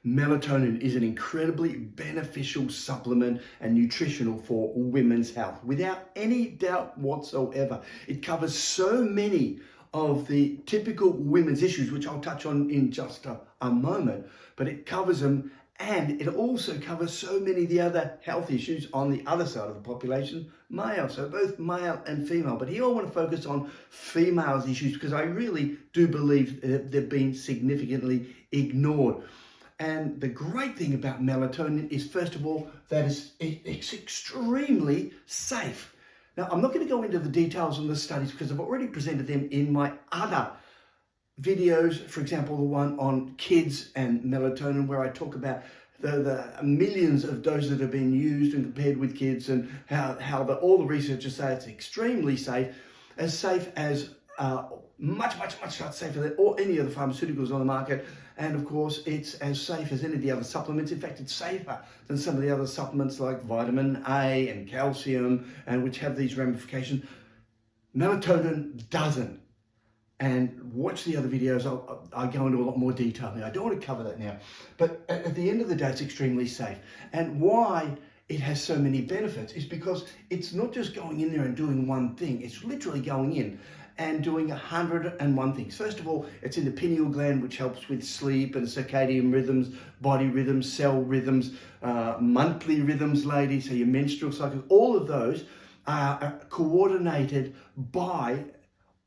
Melatonin is an incredibly beneficial supplement and nutritional for women's health, without any doubt whatsoever. It covers so many of the typical women's issues, which I'll touch on in just a moment, but it covers them, and it also covers so many of the other health issues on the other side of the population, male, so both male and female. But here I want to focus on females' issues because I really do believe that they've been significantly ignored. And the great thing about melatonin is, first of all, that it's extremely safe. Now, I'm not going to go into the details on the studies because I've already presented them in my other videos. For example, the one on kids and melatonin, where I talk about the millions of doses that have been used and compared with kids, and how all the researchers say it's extremely safe as much safer than any of the pharmaceuticals on the market. And of course, it's as safe as any of the other supplements. In fact, it's safer than some of the other supplements like vitamin A and calcium, and which have these ramifications. Melatonin doesn't. And watch the other videos. I'll go into a lot more detail now. I don't want to cover that now. But at the end of the day, it's extremely safe. And why it has so many benefits is because it's not just going in there and doing one thing. It's literally going in and doing 101 things. First of all, it's in the pineal gland, which helps with sleep and circadian rhythms, body rhythms, cell rhythms, monthly rhythms, ladies, so your menstrual cycles. All of those are coordinated by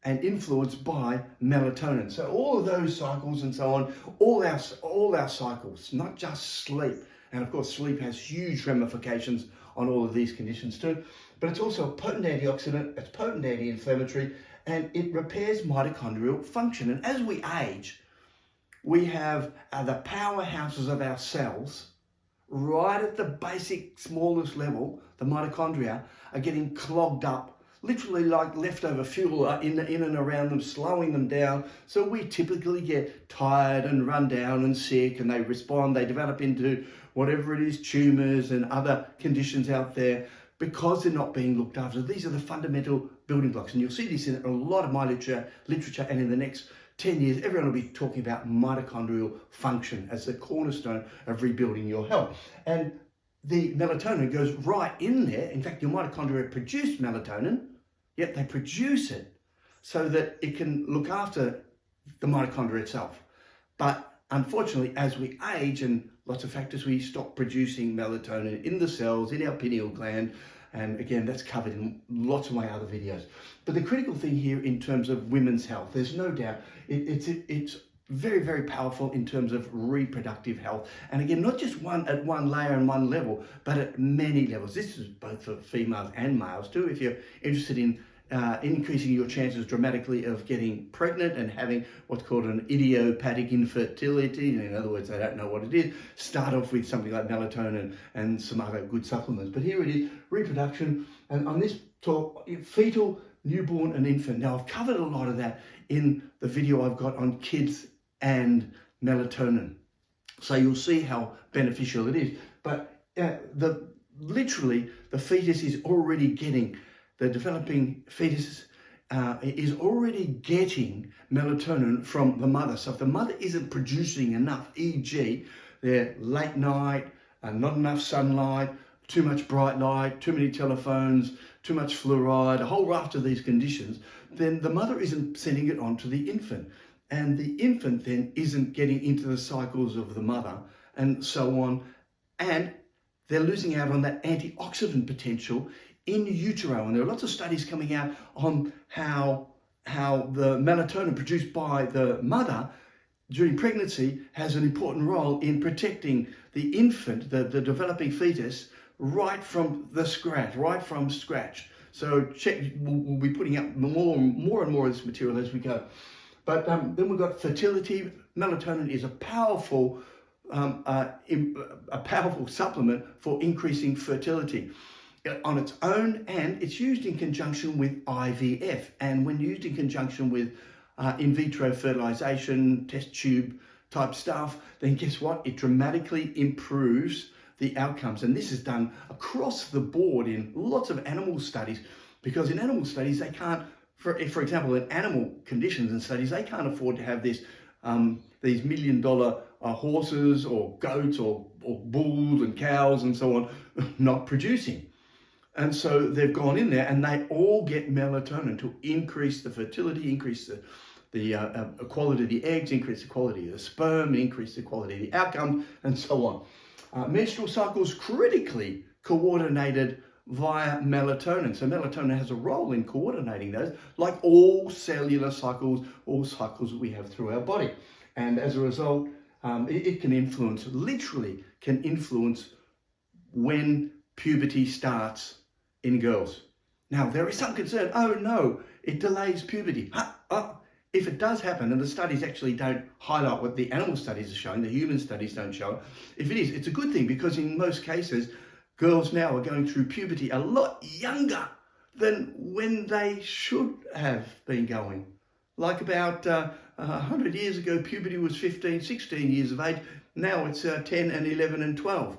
and influenced by melatonin. So all of those cycles and so on, all our cycles, not just sleep. And of course, sleep has huge ramifications on all of these conditions too. But it's also a potent antioxidant, it's potent anti-inflammatory, and it repairs mitochondrial function. And as we age, we have the powerhouses of our cells right at the basic smallest level. The mitochondria are getting clogged up, literally like leftover fuel in and around them, slowing them down. So we typically get tired and run down and sick, and they respond, they develop into whatever it is, tumors and other conditions out there, because they're not being looked after. These are the fundamental building blocks. And you'll see this in a lot of my literature, and in the next 10 years, everyone will be talking about mitochondrial function as the cornerstone of rebuilding your health. And the melatonin goes right in there. In fact, your mitochondria produce melatonin, yet they produce it so that it can look after the mitochondria itself. But unfortunately, as we age and lots of factors, we stop producing melatonin in the cells, in our pineal gland. And again, that's covered in lots of my other videos. But the critical thing here in terms of women's health, there's no doubt, it's very, very powerful in terms of reproductive health. And again, not just at one layer and one level, but at many levels. This is both for females and males too. If you're interested in increasing your chances dramatically of getting pregnant and having what's called an idiopathic infertility, in other words, they don't know what it is, start off with something like melatonin and some other good supplements. But here it is, reproduction, and on this talk, fetal, newborn and infant. Now, I've covered a lot of that in the video I've got on kids and melatonin. So you'll see how beneficial it is. But literally, the fetus is already getting, the developing fetus is already getting melatonin from the mother. So if the mother isn't producing enough, e.g., they're late night, not enough sunlight, too much bright light, too many telephones, too much fluoride, a whole raft of these conditions, then the mother isn't sending it on to the infant. And the infant then isn't getting into the cycles of the mother and so on. And they're losing out on that antioxidant potential in utero. And there are lots of studies coming out on how the melatonin produced by the mother during pregnancy has an important role in protecting the infant, the developing fetus, right from scratch. So we'll be putting up more and more of this material as we go. But then we've got fertility. Melatonin is a powerful supplement for increasing fertility on its own, and it's used in conjunction with IVF. And when used in conjunction with in vitro fertilization, test tube type stuff, then guess what? It dramatically improves the outcomes. And this is done across the board in lots of animal studies, because in animal studies, they can't, for example, in animal conditions and studies, they can't afford to have this, these $1 million horses or goats or bulls and cows and so on not producing. And so they've gone in there and they all get melatonin to increase the fertility, increase the quality of the eggs, increase the quality of the sperm, increase the quality of the outcome, and so on. Menstrual cycles critically coordinated via melatonin. So melatonin has a role in coordinating those, like all cellular cycles, all cycles that we have through our body. And as a result, it can influence, literally can influence when puberty starts in girls. Now, there is some concern, oh no, it delays puberty. If it does happen, and the studies actually don't highlight what the animal studies are showing, the human studies don't show it. If it is, it's a good thing, because in most cases, girls now are going through puberty a lot younger than when they should have been going. Like about 100 years ago, puberty was 15, 16 years of age. Now it's 10 and 11 and 12.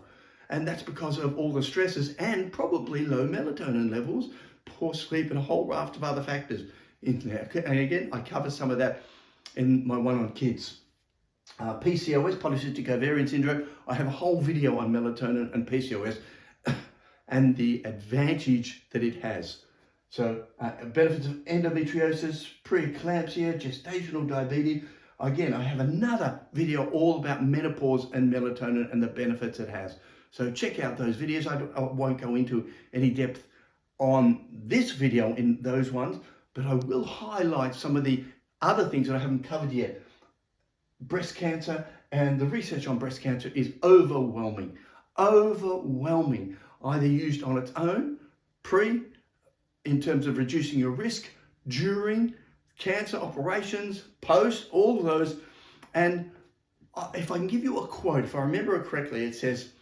And that's because of all the stresses and probably low melatonin levels, poor sleep, and a whole raft of other factors in there. And again, I cover some of that in my one on kids. PCOS, polycystic ovarian syndrome. I have a whole video on melatonin and PCOS and the advantage that it has. So benefits of endometriosis, preeclampsia, gestational diabetes. Again, I have another video all about menopause and melatonin and the benefits it has. So check out those videos. I won't go into any depth on this video in those ones, but I will highlight some of the other things that I haven't covered yet. Breast cancer, and the research on breast cancer is overwhelming. Overwhelming. Either used on its own, in terms of reducing your risk, during cancer operations, post, all of those. And if I can give you a quote, if I remember it correctly, it says,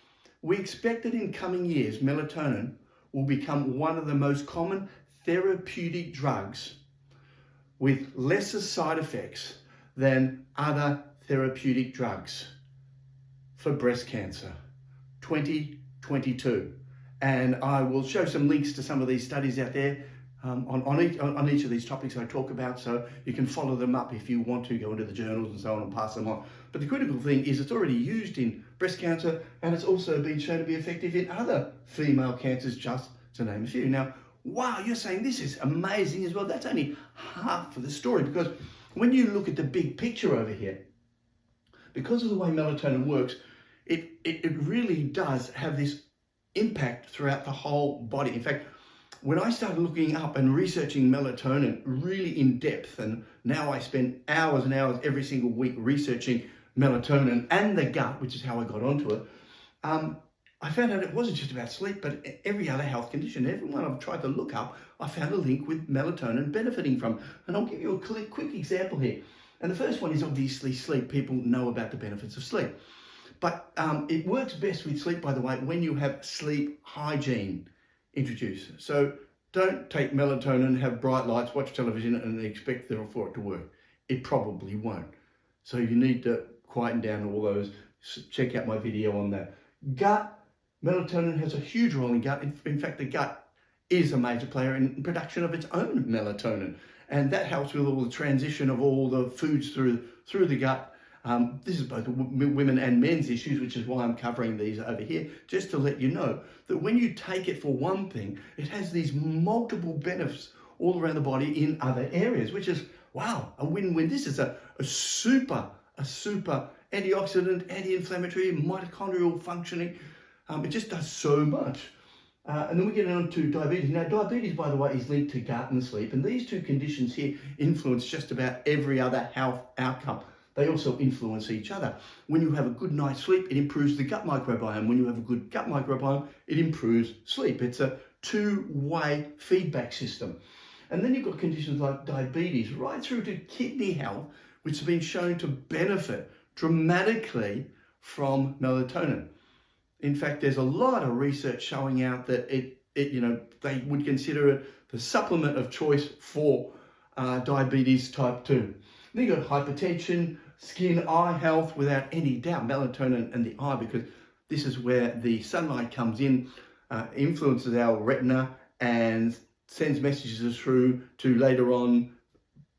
"We expect that in coming years, melatonin will become one of the most common therapeutic drugs with lesser side effects than other therapeutic drugs for breast cancer." 2022. And I will show some links to some of these studies out there on each of these topics I talk about, so you can follow them up if you want to go into the journals and so on and pass them on. But the critical thing is it's already used in breast cancer, and it's also been shown to be effective in other female cancers, just to name a few. Now, wow, you're saying this is amazing as well. That's only half of the story, because when you look at the big picture over here, because of the way melatonin works, it really does have this impact throughout the whole body. In fact, when I started looking up and researching melatonin really in depth, and now I spend hours and hours every single week researching melatonin and the gut, which is how I got onto it, I found out it wasn't just about sleep, but every other health condition. Everyone I've tried to look up, I found a link with melatonin benefiting from. And I'll give you a quick example here. And the first one is obviously sleep. People know about the benefits of sleep. But it works best with sleep, by the way, when you have sleep hygiene introduced. So don't take melatonin, have bright lights, watch television, and expect for it to work. It probably won't. So you need to quieten down all those. Check out my video on that. Gut, melatonin has a huge role in gut. In fact, the gut is a major player in production of its own melatonin. And that helps with all the transition of all the foods through the gut. This is both women and men's issues, which is why I'm covering these over here, just to let you know that when you take it for one thing, it has these multiple benefits all around the body in other areas, which is, wow, a win-win. This is a super antioxidant, anti-inflammatory, mitochondrial functioning. It just does so much. And then we get on to diabetes. Now, diabetes, by the way, is linked to gut and sleep, and these two conditions here influence just about every other health outcome. They also influence each other. When you have a good night's sleep, it improves the gut microbiome. When you have a good gut microbiome, it improves sleep. It's a two-way feedback system. And then you've got conditions like diabetes, right through to kidney health, which have been shown to benefit dramatically from melatonin. In fact, there's a lot of research showing out that they would consider it the supplement of choice for diabetes type 2. Then you've got hypertension, skin, eye health, without any doubt, melatonin and the eye, because this is where the sunlight comes in, influences our retina and sends messages through to later on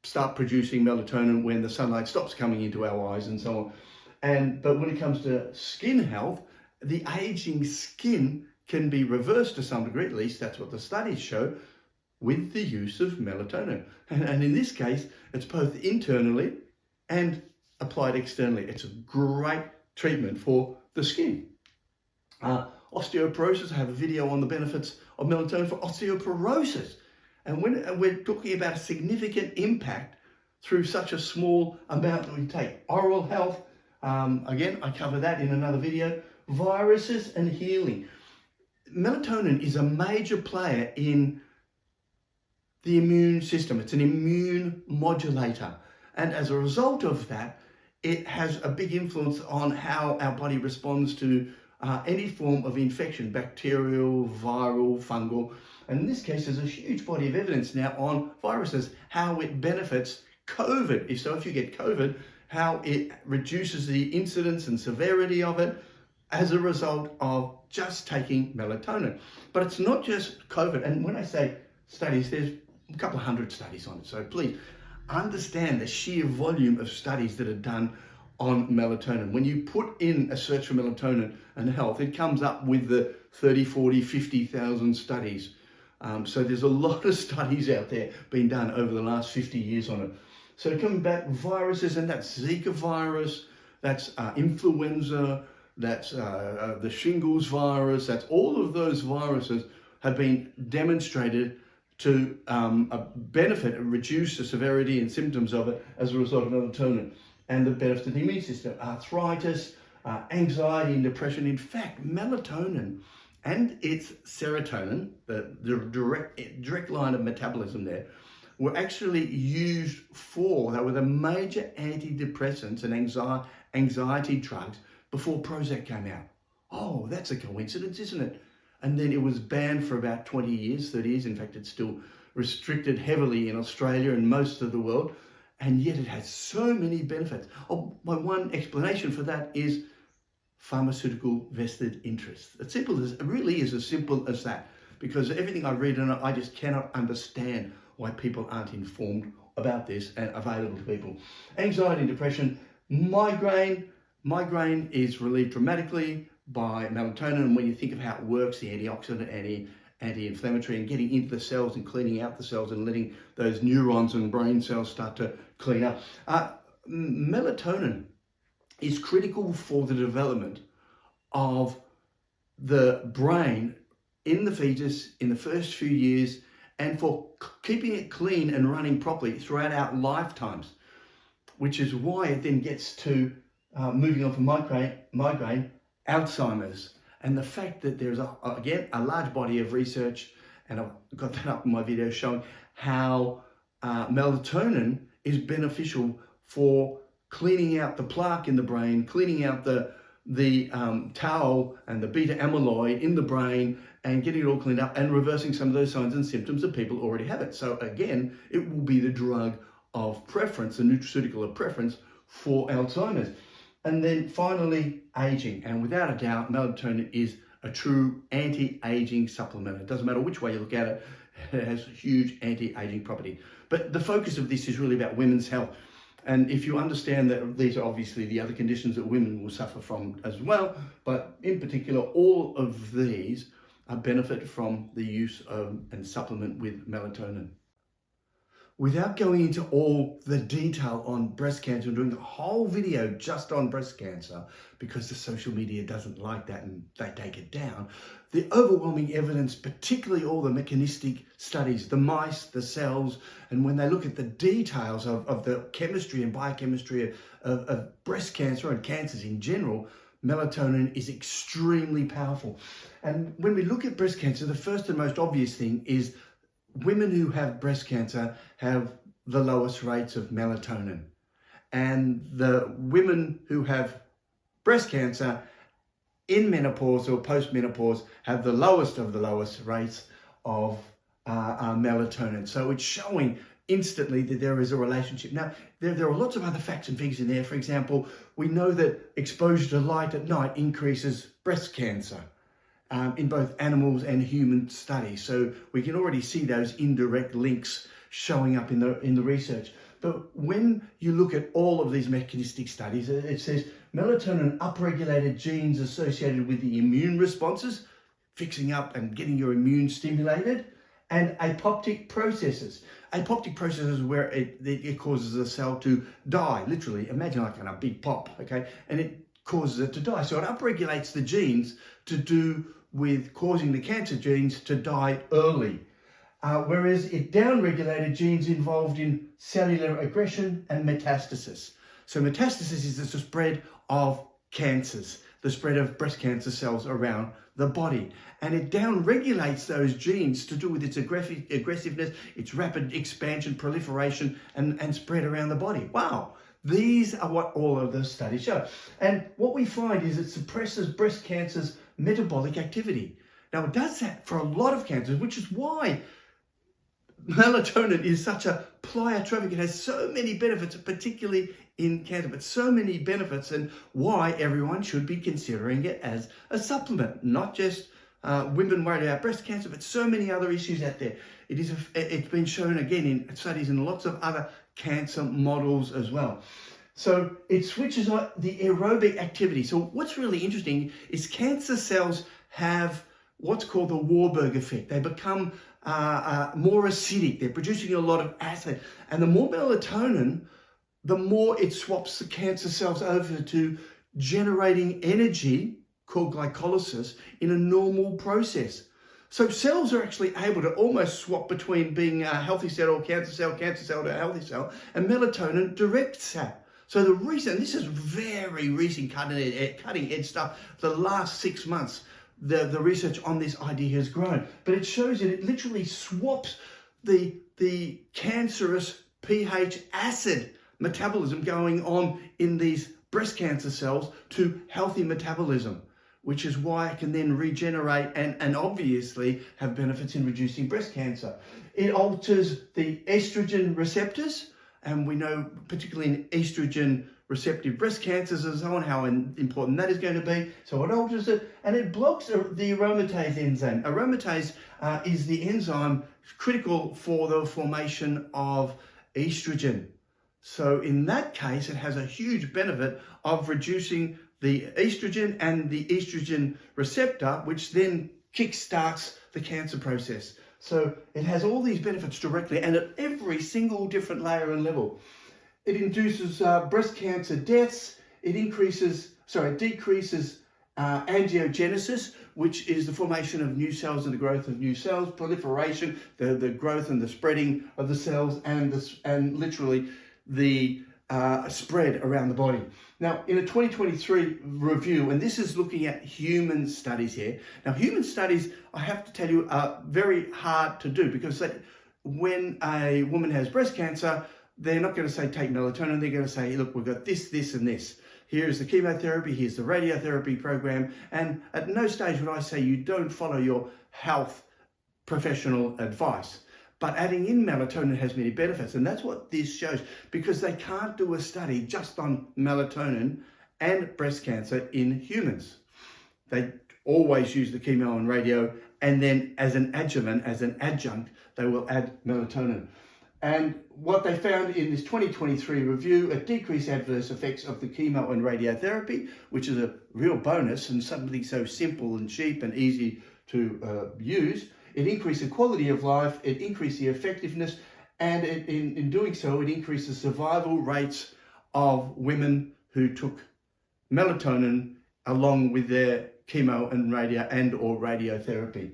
start producing melatonin when the sunlight stops coming into our eyes and so on. But when it comes to skin health, the aging skin can be reversed to some degree, at least that's what the studies show, with the use of melatonin. And in this case, it's both internally and applied externally. It's a great treatment for the skin. Osteoporosis, I have a video on the benefits of melatonin for osteoporosis. And when we're talking about a significant impact through such a small amount that we take. Oral health, again, I cover that in another video. Viruses and healing. Melatonin is a major player in the immune system. It's an immune modulator. And as a result of that, it has a big influence on how our body responds to any form of infection, bacterial, viral, fungal. And in this case, there's a huge body of evidence now on viruses, how it benefits COVID. So if you get COVID, how it reduces the incidence and severity of it as a result of just taking melatonin. But it's not just COVID. And when I say studies, there's a couple of hundred studies on it. So please understand the sheer volume of studies that are done on melatonin. When you put in a search for melatonin and health, it comes up with the 30, 40, 50,000 studies. So there's a lot of studies out there being done over the last 50 years on it. So coming back, viruses, and that's Zika virus, that's influenza, that's the shingles virus, that's all of those viruses have been demonstrated to benefit and reduce the severity and symptoms of it as a result of melatonin and the benefits to the immune system. Arthritis, anxiety and depression. In fact, melatonin and its serotonin, the direct line of metabolism there, were actually used for, they were the major antidepressants and anxiety drugs before Prozac came out. Oh, that's a coincidence, isn't it? And then it was banned for about 20 years, 30 years. In fact, it's still restricted heavily in Australia and most of the world. And yet it has so many benefits. Oh, my one explanation for that is pharmaceutical vested interests. It's simple as, it really is as simple as that. Because everything I read on it, I just cannot understand why people aren't informed about this and available to people. Anxiety and depression, migraine. Migraine is relieved dramatically by melatonin, and when you think of how it works, the antioxidant, anti-inflammatory, and getting into the cells and cleaning out the cells and letting those neurons and brain cells start to clean up. Melatonin is critical for the development of the brain in the fetus in the first few years and for keeping it clean and running properly throughout our lifetimes, which is why it then gets to moving on from migraine, Alzheimer's. And the fact that there's, again, a large body of research, and I've got that up in my video showing how melatonin is beneficial for cleaning out the plaque in the brain, cleaning out the tau and the beta amyloid in the brain and getting it all cleaned up and reversing some of those signs and symptoms that people already have it. So again, it will be the drug of preference, the nutraceutical of preference for Alzheimer's. And then finally, aging. And without a doubt, melatonin is a true anti-aging supplement. It doesn't matter which way you look at it, it has a huge anti-aging property. But the focus of this is really about women's health. And if you understand that these are obviously the other conditions that women will suffer from as well, but in particular, all of these benefit from the use of and supplement with melatonin. Without going into all the detail on breast cancer and doing a whole video just on breast cancer, because the social media doesn't like that and they take it down, the overwhelming evidence, particularly all the mechanistic studies, the mice, the cells, and when they look at the details of the chemistry and biochemistry of breast cancer and cancers in general, melatonin is extremely powerful. And when we look at breast cancer, the first and most obvious thing is women who have breast cancer have the lowest rates of melatonin. And the women who have breast cancer in menopause or post-menopause have the lowest of the lowest rates of melatonin. So it's showing instantly that there is a relationship. Now, there are lots of other facts and figures in there. For example, we know that exposure to light at night increases breast cancer. In both animals and human studies. So we can already see those indirect links showing up in the research. But when you look at all of these mechanistic studies, it says Melatonin upregulated genes associated with the immune responses, fixing up and getting your immune stimulated, and apoptic processes. Apoptic processes where it causes a cell to die, literally. Imagine like a big pop, okay? And it causes it to die. So it upregulates the genes to do with causing the cancer genes to die early. Whereas it downregulated genes involved in cellular aggression and metastasis. So metastasis is the spread of cancers, the spread of breast cancer cells around the body. And it downregulates those genes to do with its aggressiveness, its rapid expansion, proliferation, and spread around the body. Wow. These are what all of the studies show. And what we find is it suppresses breast cancer's metabolic activity. Now, it does that for a lot of cancers, which is why melatonin is such a pleiotropic. It has so many benefits, particularly in cancer, but so many benefits, and why everyone should be considering it as a supplement, not just women worried about breast cancer, but so many other issues out there. It's been shown again in studies in lots of other cancer models as well. So it switches on the aerobic activity. So what's really interesting is cancer cells have what's called the Warburg effect. They become more acidic. They're producing a lot of acid. And the more melatonin, the more it swaps the cancer cells over to generating energy called glycolysis in a normal process. So cells are actually able to almost swap between being a healthy cell or cancer cell to a healthy cell, and melatonin directs that. So the reason, this is very recent cutting edge stuff, the last 6 months, the research on this idea has grown, but it shows that it literally swaps the cancerous pH acid metabolism going on in these breast cancer cells to healthy metabolism, which is why it can then regenerate and obviously have benefits in reducing breast cancer. It alters the estrogen receptors, and we know particularly in estrogen receptive breast cancers and so on how important that is going to be. So it alters it, and it blocks the aromatase enzyme. Aromatase is the enzyme critical for the formation of estrogen. So in that case, it has a huge benefit of reducing the estrogen and the estrogen receptor, which then kickstarts the cancer process. So it has all these benefits directly and at every single different layer and level. It induces breast cancer deaths. It decreases angiogenesis, which is the formation of new cells and the growth of new cells, proliferation, the growth and the spreading of the cells, and literally the spread around the body. Now, in a 2023 review, and this is looking at human studies here. Now, human studies, I have to tell you, are very hard to do because when a woman has breast cancer, they're not going to say take melatonin. They're going to say, look, we've got this, this, and this. Here's the chemotherapy, here's the radiotherapy program. And at no stage would I say you don't follow your health professional advice. But adding in melatonin has many benefits, and that's what this shows, because they can't do a study just on melatonin and breast cancer in humans. They always use the chemo and radio, and then as an adjunct, they will add melatonin. And what they found in this 2023 review, a decreased adverse effects of the chemo and radiotherapy, which is a real bonus and something so simple and cheap and easy to use. It increased the quality of life, it increased the effectiveness, and in doing so, it increased the survival rates of women who took melatonin along with their chemo and or radiotherapy.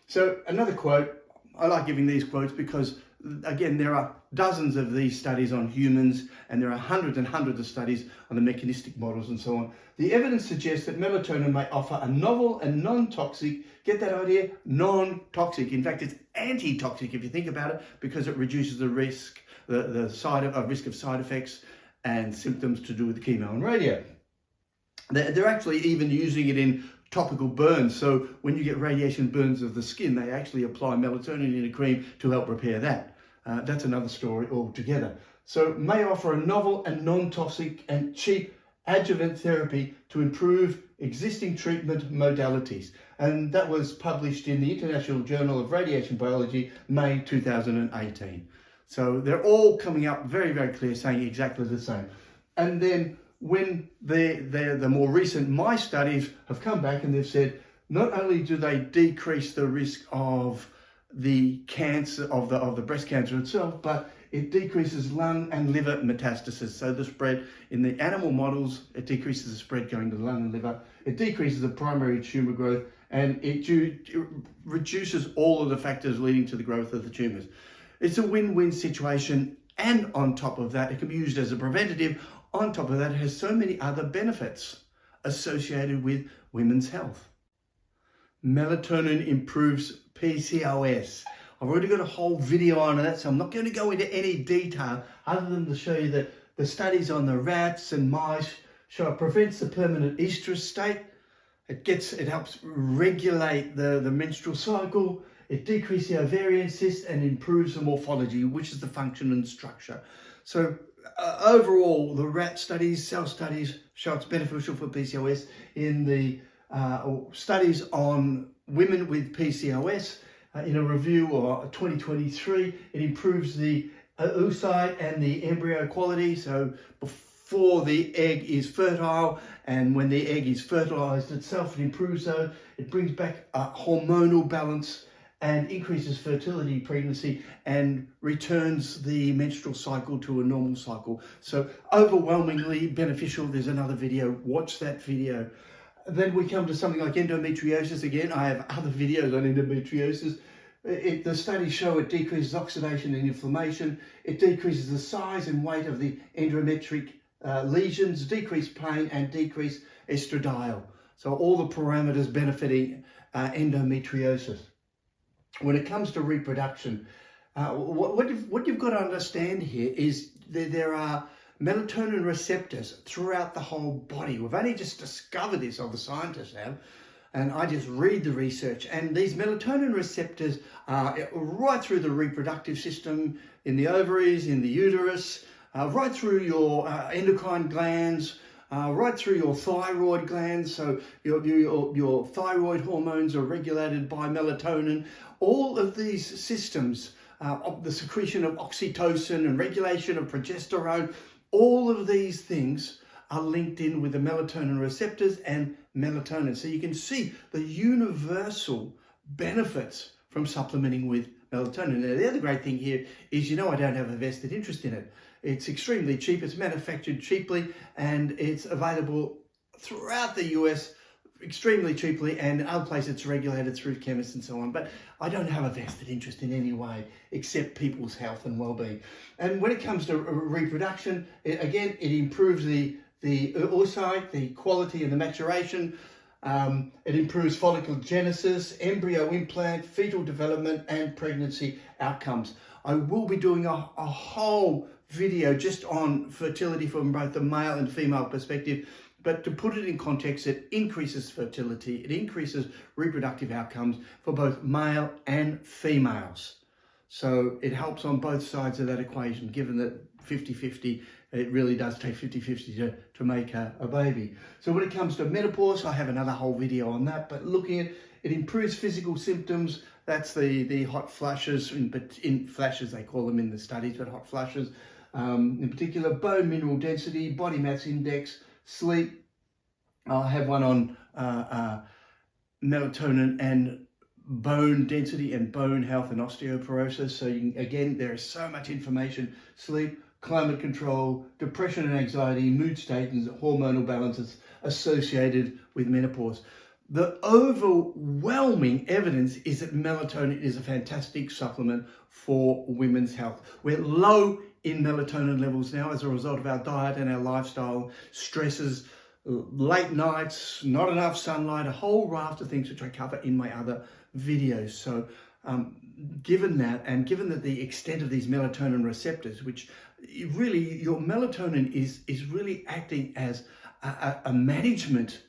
So another quote, I like giving these quotes because, again, there are dozens of these studies on humans, and there are hundreds and hundreds of studies on the mechanistic models and so on. The evidence suggests that melatonin may offer a novel and non-toxic, get that idea? Non-toxic. In fact, it's anti-toxic if you think about it, because it reduces the risk, risk of side effects and symptoms to do with the chemo and radio. They're actually even using it in topical burns. So when you get radiation burns of the skin, they actually apply melatonin in a cream to help repair that. That's another story altogether. So may offer a novel and non-toxic and cheap adjuvant therapy to improve existing treatment modalities. And that was published in the International Journal of Radiation Biology, May 2018. So they're all coming up very, very clear, saying exactly the same. And then when the more recent mice studies have come back and they've said, not only do they decrease the risk of the cancer, of the breast cancer itself, but it decreases lung and liver metastasis. So the spread in the animal models, it decreases the spread going to the lung and liver. It decreases the primary tumor growth, and it reduces all of the factors leading to the growth of the tumors. It's a win-win situation, and on top of that, it can be used as a preventative. On top of that, it has so many other benefits associated with women's health. Melatonin improves PCOS. I've already got a whole video on that, so I'm not going to go into any detail other than to show you that the studies on the rats and mice show it prevents the permanent estrous state. It helps regulate the menstrual cycle. It decreases the ovarian cyst and improves the morphology, which is the function and structure. So overall, the rat studies, cell studies show it's beneficial for PCOS. In the studies on women with PCOS, in a review of 2023, it improves the oocyte and the embryo quality. So before the egg is fertile and when the egg is fertilized itself, it improves those. It brings back a hormonal balance and increases fertility, pregnancy, and returns the menstrual cycle to a normal cycle. So overwhelmingly beneficial. There's another video, watch that video. Then we come to something like endometriosis. Again, I have other videos on endometriosis. The studies show it decreases oxidation and inflammation. It decreases the size and weight of the endometric lesions, decrease pain, and decrease estradiol. So all the parameters benefiting endometriosis. When it comes to reproduction, what you've got to understand here is there are melatonin receptors throughout the whole body. We've only just discovered this, or the scientists have, and I just read the research. And these melatonin receptors are right through the reproductive system, in the ovaries, in the uterus, right through your endocrine glands, right through your thyroid glands. So your thyroid hormones are regulated by melatonin. All of these systems, the secretion of oxytocin and regulation of progesterone, all of these things are linked in with the melatonin receptors and melatonin. So you can see the universal benefits from supplementing with melatonin. Now, the other great thing here is, I don't have a vested interest in it. It's extremely cheap. It's manufactured cheaply, and it's available throughout the US extremely cheaply, and other places it's regulated through chemists and so on. But I don't have a vested interest in any way except people's health and well-being. And when it comes to reproduction, it improves the oocyte, the quality and the maturation. It improves follicle genesis, embryo implant, fetal development, and pregnancy outcomes. I will be doing a whole video just on fertility from both the male and female perspective. But to put it in context, it increases fertility, it increases reproductive outcomes for both male and females. So it helps on both sides of that equation, given that 50-50, it really does take 50-50 to make a baby. So when it comes to menopause, I have another whole video on that, but looking at it improves physical symptoms. That's the hot flushes, in flashes they call them in the studies, but hot flushes. In particular, bone mineral density, body mass index, sleep. I'll have one on melatonin and bone density and bone health and osteoporosis. So again, there is so much information. Sleep, climate control, depression and anxiety, mood state, and hormonal balances associated with menopause. The overwhelming evidence is that melatonin is a fantastic supplement for women's health. We're low in melatonin levels now as a result of our diet and our lifestyle, stresses, late nights, not enough sunlight, a whole raft of things which I cover in my other videos. So given that, and given that the extent of these melatonin receptors, which really your melatonin is really acting as a management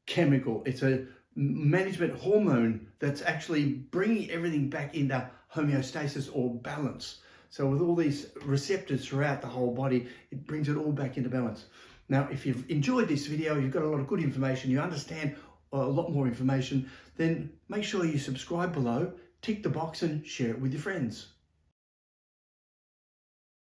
chemical. It's a management hormone that's actually bringing everything back into homeostasis or balance. So with all these receptors throughout the whole body, it brings it all back into balance. Now, if you've enjoyed this video, you've got a lot of good information, you understand a lot more information, then make sure you subscribe below, tick the box and share it with your friends.